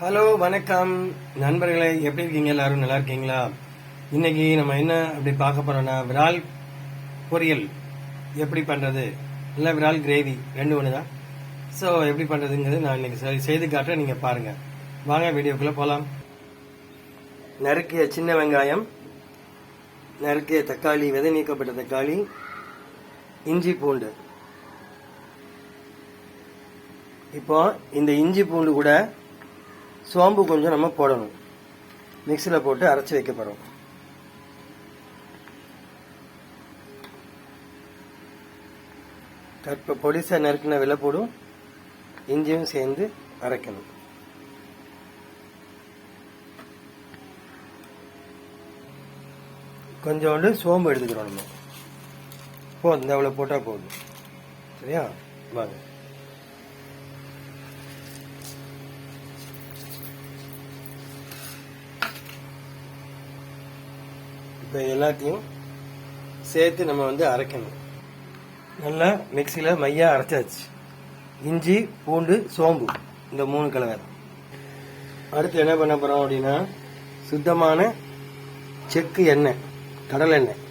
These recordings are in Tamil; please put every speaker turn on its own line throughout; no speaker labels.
ஹலோ வணக்கம் நண்பர்களே, எப்படி இருக்கீங்க? எல்லாரும் நல்லா இருக்கீங்களா? இன்னைக்கு நம்ம என்ன அப்படி பார்க்க போறோம்னா விரால் பொரியல் எப்படி பண்றது, இல்லை விரால் கிரேவி ரெண்டு ஒன்று தான். ஸோ எப்படி பண்றதுங்கிறது நான் இன்னைக்கு செய்து காட்டுறேன், நீங்க பாருங்க. வாங்க வீடியோக்குள்ள போலாம். நறுக்கிய சின்ன வெங்காயம், நறுக்கிய தக்காளி, விதை நீக்கப்பட்ட தக்காளி, இஞ்சி பூண்டு. இப்போ இந்த இஞ்சி பூண்டு கூட சோம்பு கொஞ்சம் நம்ம போடணும். மிக்சியில் போட்டு அரைச்சி வைக்க போறோம். பொடிசா நறுக்கின வெள்ளைப்பூடும் இஞ்சியும் சேர்ந்து அரைக்கணும். கொஞ்சோண்டு சோம்பு எடுத்துக்கிறோம் நம்ம. போதும், இந்த அவ்வளோ போட்டால் போதும். சரியா? வாங்க. இப்போ எல்லாத்தையும் சேர்த்து நம்ம அரைக்கணும். நல்லா மிக்சியில் மையா அரைச்சாச்சு. இஞ்சி பூண்டு சோம்பு இந்த 3 கலவை. அடுத்து என்ன பண்ண போறோம் அப்படின்னா, சுத்தமான செக்கு எண்ணெய், கடலை எண்ணெய்.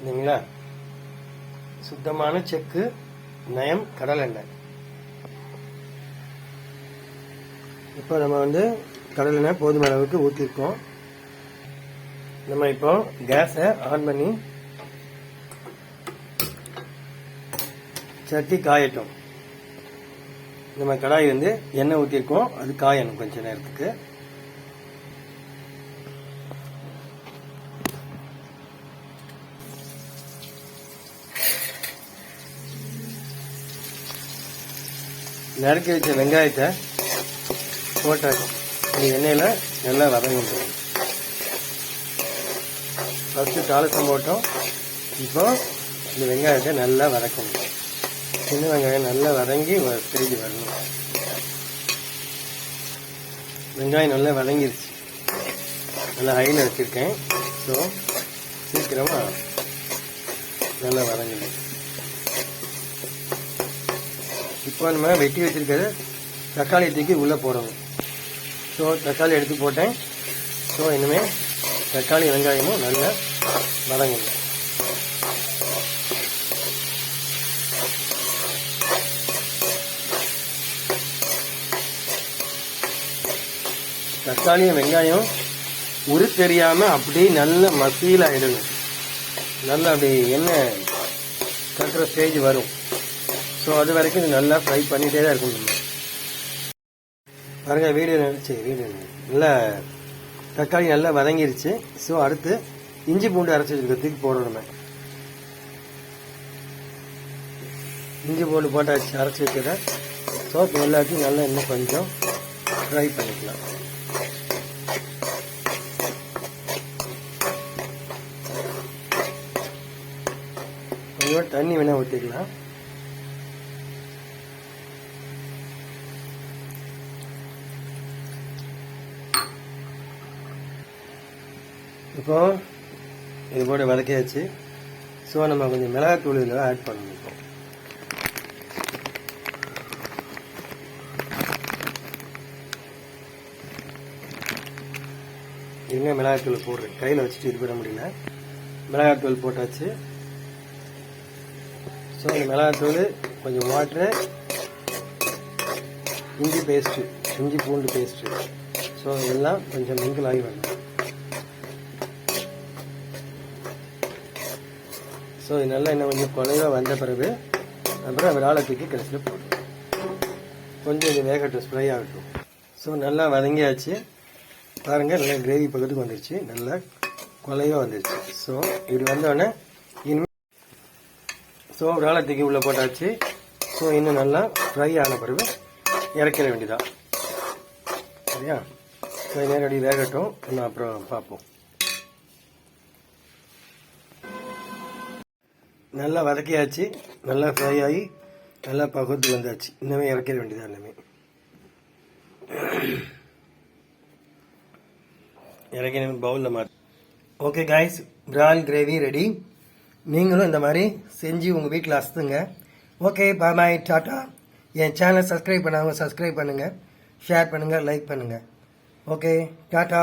இல்லைங்களா? சுத்தமான செக்கு நயம் கடல் எண்ணெய். இப்போ நம்ம கடல் எண்ணெய் போதுமான அளவுக்கு ஊற்றிருக்கோம். நம்ம இப்போ கேஸை ஆன் பண்ணி சட்டி காயட்டும். நம்ம கடாய் எண்ணெய் ஊற்றிருக்கோம், அது காயணும் கொஞ்ச நேரத்துக்கு. நறுக்கி வச்ச வெங்காயத்தை போட்டாச்சு. இந்த எண்ணெயில் நல்லா வதங்கணும். ஃபஸ்ட்டு தாளிசம் போட்டோம். இப்போ இந்த வெங்காயத்தை நல்லா வதக்கணும். சின்ன வெங்காயம் நல்லா வதங்கி திரும்பி வரணும். வெங்காயம் நல்லா வதங்கிருச்சு. நல்லா ஹையில் வச்சுருக்கேன். ஸோ சீக்கிரமாக நல்லா வதங்கணும். இப்போ நம்ம வெட்டி வச்சிருக்கிறது தக்காளி தூக்கி உள்ளே போடணும். ஸோ தக்காளி எடுத்து போட்டேன். ஸோ இனிமேல் தக்காளி வெங்காயமும் நல்லா வதங்கணும். தக்காளியும் வெங்காயம் உரு தெரியாமல் அப்படி நல்ல மசியில் ஆகிடணும். நல்லா அப்படி எண்ணெய் கட்டுற ஸ்டேஜ் வரும். ஸோ அது வரைக்கும் இது நல்லா ஃப்ரை பண்ணிகிட்டே தான் இருக்கணும். பாருங்க, வீடியோ நல்லா தக்காளி நல்லா வதங்கிருச்சு. ஸோ அடுத்து இஞ்சி பூண்டு அரைச்சி வச்சுருக்கிறதுக்கு போடணும். இஞ்சி பூண்டு போட்டாச்சு, அரைச்சி வச்சுக்கிறேன். ஸோ எல்லாத்தையும் நல்லா இன்னும் கொஞ்சம் ஃப்ரை பண்ணிக்கலாம். கொஞ்சம் தண்ணி வேணால் ஊற்றிக்கலாம். இப்போ இது போட்டு வதக்கியாச்சு. ஸோ நம்ம கொஞ்சம் மிளகாத்தூள் இதில் ஆட் பண்ணணும். இப்போ இன்னும் மிளகாத்தூள் போடுறேன். கையில் வச்சுட்டு இது பண்ண முடியல. மிளகாத்தூள் போட்டாச்சு. ஸோ இந்த மிளகாத்தூள், கொஞ்சம் வாட்டரு, இஞ்சி பேஸ்ட்டு, இஞ்சி பூண்டு பேஸ்ட்டு. ஸோ இதெல்லாம் கொஞ்சம் மிங்கிள் ஆகி வரணும். ஸோ இது நல்லா இன்னும் கொஞ்சம் குறைவாக வந்த பிறகு அப்புறம் விராலை தூக்கி கடைசியில் போடணும். கொஞ்சம் இது வேகட்டும், ஸ்ப்ரை ஆகட்டும். ஸோ நல்லா வதங்கியாச்சு. பாருங்கள், நல்லா கிரேவி பக்கத்துக்கு வந்துடுச்சு. நல்லா குறைவாக வந்துடுச்சு. ஸோ இப்படி வந்தோடனே இனிமேல் விராலை தூக்கி உள்ளே போட்டாச்சு. ஸோ இன்னும் நல்லா ஃப்ரை ஆன பிறகு இறக்கிற வேண்டியதான். சரியா? ஸோ நேரடி வேகட்டும், இன்னும் அப்புறம் பார்ப்போம். நல்லா வதக்கியாச்சு. நல்லா ஃப்ரை ஆகி நல்லா பகுத்து வந்தாச்சு. இன்னமே இறக்கிற வேண்டியதான் எல்லாமே. இறக்கி பவுலில் மாற்றி. ஓகே காய்ஸ், இறால் கிரேவி ரெடி. நீங்களும் இந்த மாதிரி செஞ்சு உங்கள் வீட்டில் அசத்துங்க. ஓகே, பாய் பாய், டாட்டா. என் சேனலை சப்ஸ்கிரைப் பண்ணாங்க, சப்ஸ்கிரைப் பண்ணுங்கள், ஷேர் பண்ணுங்கள், லைக் பண்ணுங்கள். Okay, tata.